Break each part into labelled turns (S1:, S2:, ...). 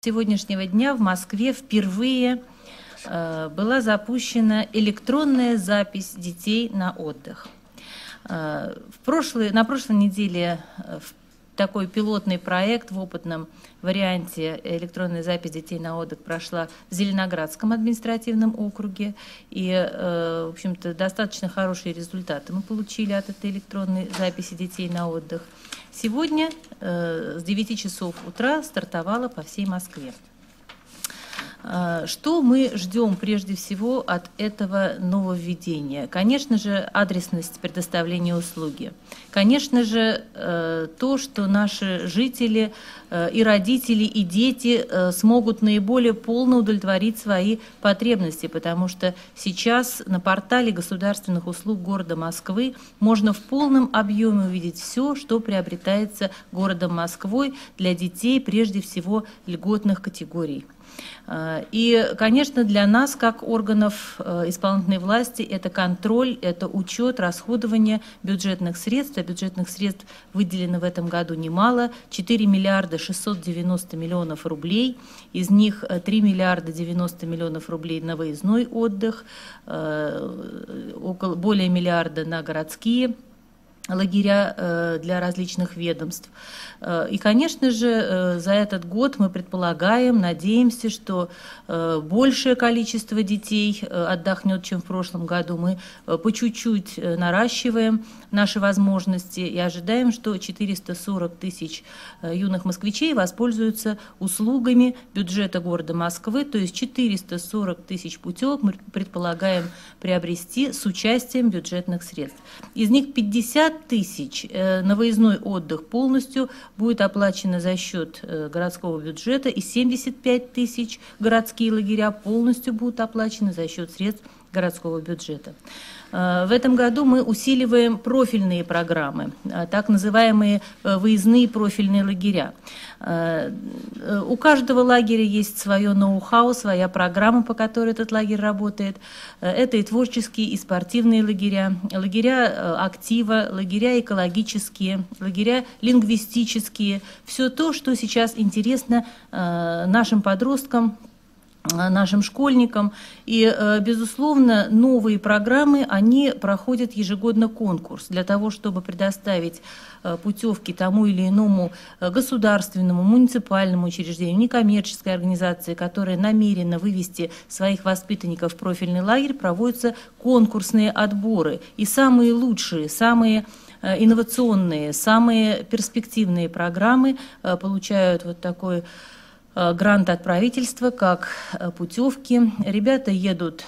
S1: Сегодняшнего дня в Москве впервые была запущена электронная запись детей на отдых. На прошлой неделе такой пилотный проект в опытном варианте электронная запись детей на отдых прошла в Зеленоградском административном округе. И, в общем-то, достаточно хорошие результаты мы получили от этой электронной записи детей на отдых. Сегодня с 9 часов утра стартовала по всей Москве. Что мы ждем прежде всего от этого нововведения? Конечно же, адресность предоставления услуги. Конечно же, то, что наши жители и родители, и дети смогут наиболее полно удовлетворить свои потребности, потому что сейчас на портале государственных услуг города Москвы можно в полном объеме увидеть все, что приобретается городом Москвой для детей, прежде всего, льготных категорий. И, конечно, для нас, как органов исполнительной власти, это контроль, это учет расходования бюджетных средств. А бюджетных средств выделено в этом году немало – 4 миллиарда 690 миллионов рублей. Из них 3 миллиарда 90 миллионов рублей на выездной отдых, более миллиарда на городские лагеря для различных ведомств. И, конечно же, за этот год мы предполагаем, надеемся, что большее количество детей отдохнет, чем в прошлом году. Мы по чуть-чуть наращиваем наши возможности и ожидаем, что 440 тысяч юных москвичей воспользуются услугами бюджета города Москвы, то есть 440 тысяч путевок мы предполагаем приобрести с участием бюджетных средств. Из них 50 тысяч на выездной отдых полностью будет оплачено за счет городского бюджета, и 75 тысяч городские лагеря полностью будут оплачены за счет средств городского бюджета. В этом году мы усиливаем профильные программы, так называемые выездные профильные лагеря. У каждого лагеря есть свое ноу-хау, своя программа, по которой этот лагерь работает. Это и творческие, и спортивные лагеря, лагеря актива, лагеря экологические, лагеря лингвистические. Все то, что сейчас интересно нашим подросткам, нашим школьникам. И, безусловно, новые программы, они проходят ежегодно конкурс для того, чтобы предоставить путевки тому или иному государственному, муниципальному учреждению, некоммерческой организации, которая намерена вывести своих воспитанников в профильный лагерь, проводятся конкурсные отборы. И самые лучшие, самые инновационные, самые перспективные программы получают вот такой грант от правительства, как путевки. Ребята едут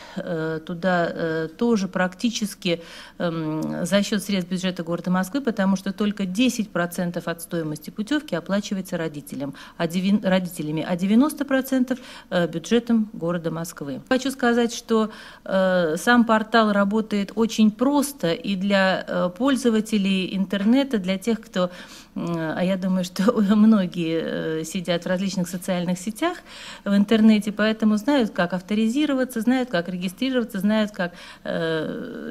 S1: туда тоже практически за счет средств бюджета города Москвы, потому что только 10% от стоимости путевки оплачивается родителями, а 90% бюджетом города Москвы. Хочу сказать, что сам портал работает очень просто, и для пользователей интернета, для тех, кто, а я думаю, что многие сидят в различных социальных сетях в интернете, поэтому знают, как авторизироваться, знают, как регистрироваться, знают, как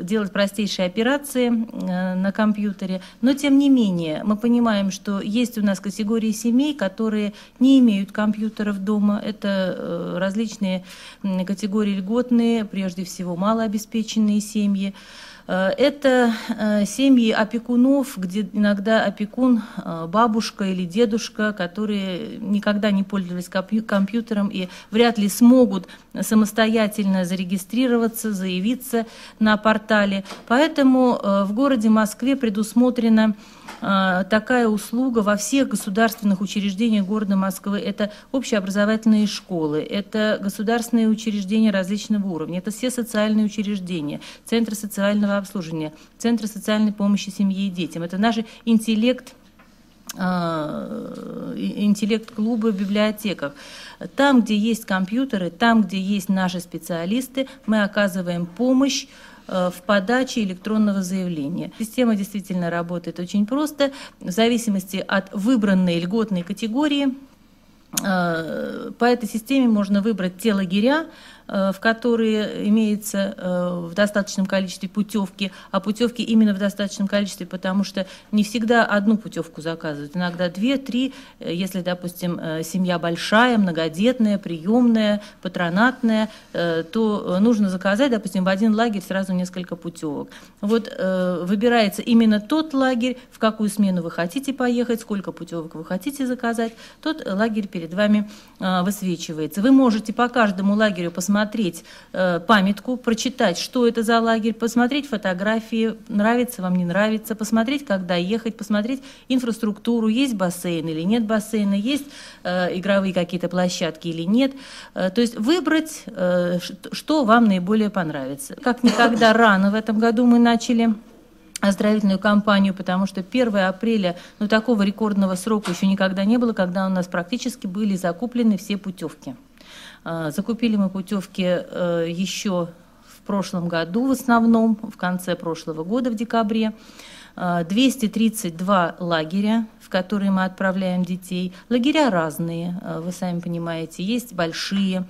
S1: делать простейшие операции на компьютере. Но, тем не менее, мы понимаем, что есть у нас категории семей, которые не имеют компьютеров дома. Это различные категории льготные, прежде всего малообеспеченные семьи. Это семьи опекунов, где иногда опекун бабушка или дедушка, которые никогда не пользовались компьютером и вряд ли смогут самостоятельно зарегистрироваться, заявиться на портале. Поэтому в городе Москве предусмотрена такая услуга во всех государственных учреждениях города Москвы. Это общеобразовательные школы, это государственные учреждения различного уровня, это все социальные учреждения, центры социального обслуживания, центры социальной помощи семье и детям. Это наши интеллект-клубы в библиотеках. Там, где есть компьютеры, там, где есть наши специалисты, мы оказываем помощь в подаче электронного заявления. Система действительно работает очень просто. В зависимости от выбранной льготной категории, по этой системе можно выбрать те лагеря, в которые имеется в достаточном количестве путевки, а путевки именно в достаточном количестве, потому что не всегда одну путевку заказывают, иногда 2-3, если, допустим, семья большая, многодетная, приемная, патронатная, то нужно заказать, допустим, в один лагерь сразу несколько путевок. Вот выбирается именно тот лагерь, в какую смену вы хотите поехать, сколько путевок вы хотите заказать, тот лагерь перед вами высвечивается. Вы можете по каждому лагерю посмотреть памятку, прочитать, что это за лагерь, посмотреть фотографии, нравится вам, не нравится, посмотреть, когда ехать, посмотреть инфраструктуру, есть бассейн или нет бассейна, есть игровые какие-то площадки или нет. То есть выбрать, что вам наиболее понравится. Как никогда рано в этом году мы начали оздоровительную кампанию, потому что 1 апреля, такого рекордного срока еще никогда не было, когда у нас практически были закуплены все путевки. Закупили мы путевки еще в прошлом году, в основном, в конце прошлого года, в декабре. 232 лагеря, в которые мы отправляем детей. Лагеря разные, вы сами понимаете. Есть большие,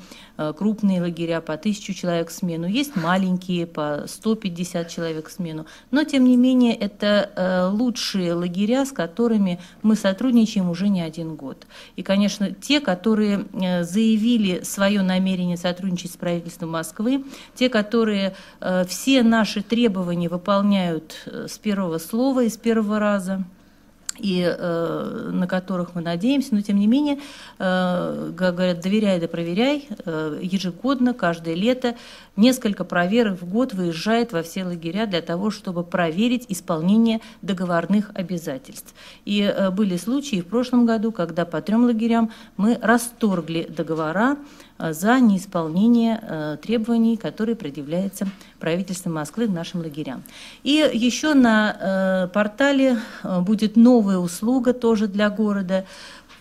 S1: крупные лагеря по 1000 человек в смену, есть маленькие по 150 человек в смену. Но, тем не менее, это лучшие лагеря, с которыми мы сотрудничаем уже не 1 год. И, конечно, те, которые заявили свое намерение сотрудничать с правительством Москвы, те, которые все наши требования выполняют с первого слова и с первого раза, и на которых мы надеемся, но тем не менее, говорят, доверяй да проверяй, ежегодно, каждое лето, несколько проверок в год выезжает во все лагеря для того, чтобы проверить исполнение договорных обязательств. И были случаи в прошлом году, когда по 3 лагерям мы расторгли договора за неисполнение требований, которые предъявляются правительством Москвы к нашим лагерям. И еще на портале будет новая услуга тоже для города.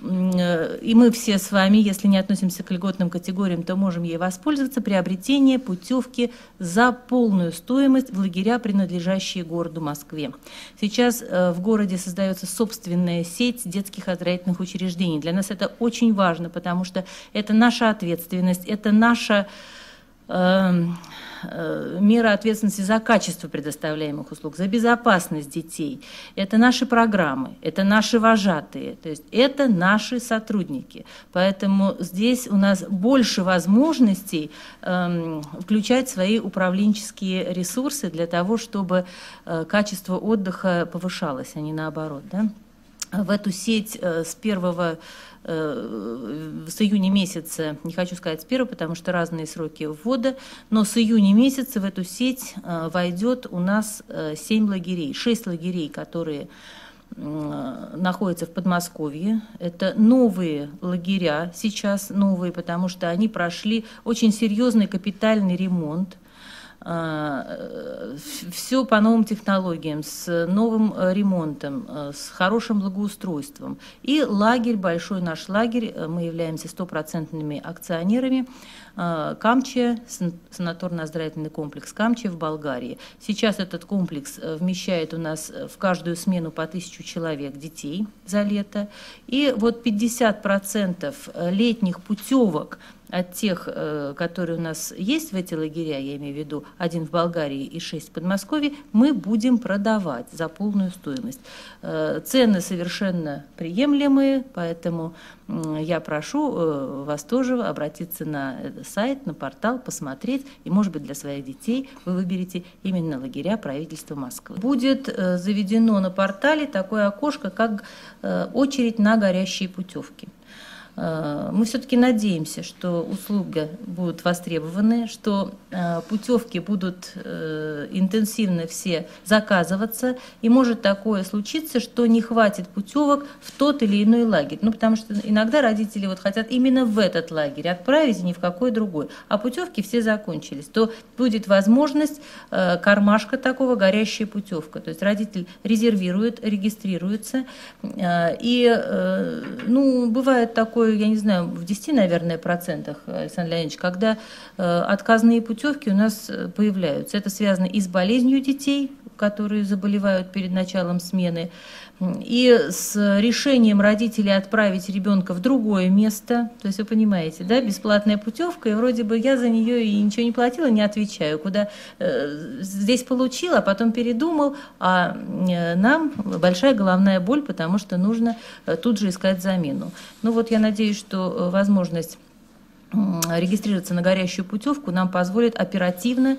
S1: И мы все с вами, если не относимся к льготным категориям, то можем ей воспользоваться. Приобретение путевки за полную стоимость в лагеря, принадлежащие городу Москве. Сейчас в городе создается собственная сеть детских оздоровительных учреждений. Для нас это очень важно, потому что это наша ответственность, это наша мера ответственности за качество предоставляемых услуг, за безопасность детей. Это наши программы, это наши вожатые, то есть это наши сотрудники. Поэтому здесь у нас больше возможностей включать свои управленческие ресурсы для того, чтобы качество отдыха повышалось, а не наоборот. Да? В эту сеть с июня месяца, не хочу сказать с 1, потому что разные сроки ввода, но с июня месяца в эту сеть войдет у нас 7 лагерей, 6 лагерей, которые находятся в Подмосковье. Это новые лагеря, сейчас новые, потому что они прошли очень серьезный капитальный ремонт. Все по новым технологиям, с новым ремонтом, с хорошим благоустройством. И лагерь, большой наш лагерь, мы являемся 100% акционерами, Камчия, санаторно-оздоровительный комплекс Камчия в Болгарии. Сейчас этот комплекс вмещает у нас в каждую смену по 1000 человек детей за лето. И вот 50% летних путевок от тех, которые у нас есть в эти лагеря, я имею в виду 1 в Болгарии и 6 в Подмосковье, мы будем продавать за полную стоимость. Цены совершенно приемлемые, поэтому я прошу вас тоже обратиться на сайт, на портал, посмотреть, и, может быть, для своих детей вы выберете именно лагеря правительства Москвы. Будет заведено на портале такое окошко, как очередь на горящие путевки. Мы все-таки надеемся, что услуги будут востребованы, что путевки будут интенсивно все заказываться, и может такое случиться, что не хватит путевок в тот или иной лагерь. Потому что иногда родители хотят именно в этот лагерь отправить, и ни в какой другой, а путевки все закончились. То будет возможность кармашка такого, горящая путевка. То есть родитель резервирует, регистрируется, и бывает такое, я не знаю, в 10, наверное, процентах, Александр Леонидович, когда отказные путевки у нас появляются. Это связано и с болезнью детей, которые заболевают перед началом смены, и с решением родителей отправить ребенка в другое место. То есть вы понимаете, да, бесплатная путевка, и вроде бы я за нее и ничего не платила, не отвечаю. Куда здесь получила, а потом передумал, а нам большая головная боль, потому что нужно тут же искать замену. Ну вот я надеюсь, что возможность регистрироваться на горящую путевку нам позволит оперативно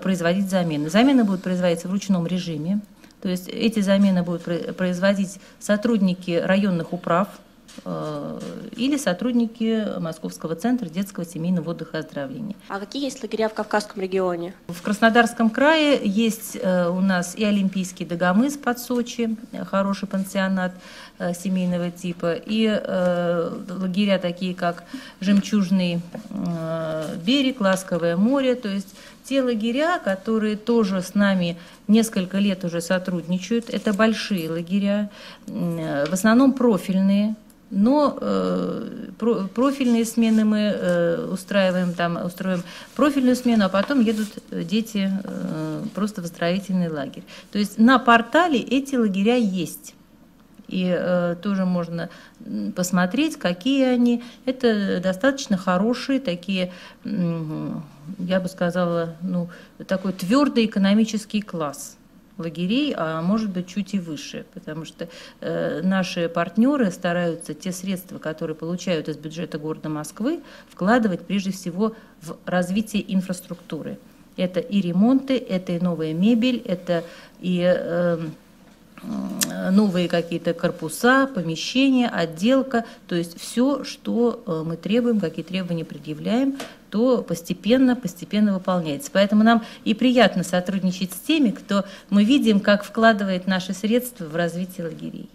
S1: производить замены. Замены будут производиться в ручном режиме. То есть эти замены будут производить сотрудники районных управ или сотрудники Московского центра детского семейного отдыха и оздоровления.
S2: А какие есть лагеря в Кавказском регионе?
S1: В Краснодарском крае есть у нас и Олимпийский Дагомыс под Сочи, хороший пансионат семейного типа, и лагеря такие, как Жемчужный берег, Ласковое море, то есть те лагеря, которые тоже с нами несколько лет уже сотрудничают. Это большие лагеря, в основном профильные, но профильные смены мы устроим профильную смену, а потом едут дети просто в оздоровительный лагерь. То есть на портале эти лагеря есть. И тоже можно посмотреть, какие они. Это достаточно хорошие, такие, я бы сказала, такой твердый экономический класс лагерей, а может быть чуть и выше, потому что наши партнеры стараются те средства, которые получают из бюджета города Москвы, вкладывать прежде всего в развитие инфраструктуры. Это и ремонты, это и новая мебель, это и новые какие-то корпуса, помещения, отделка, то есть все, что мы требуем, какие требования предъявляем, то постепенно выполняется. Поэтому нам и приятно сотрудничать с теми, кто мы видим, как вкладывает наши средства в развитие лагерей.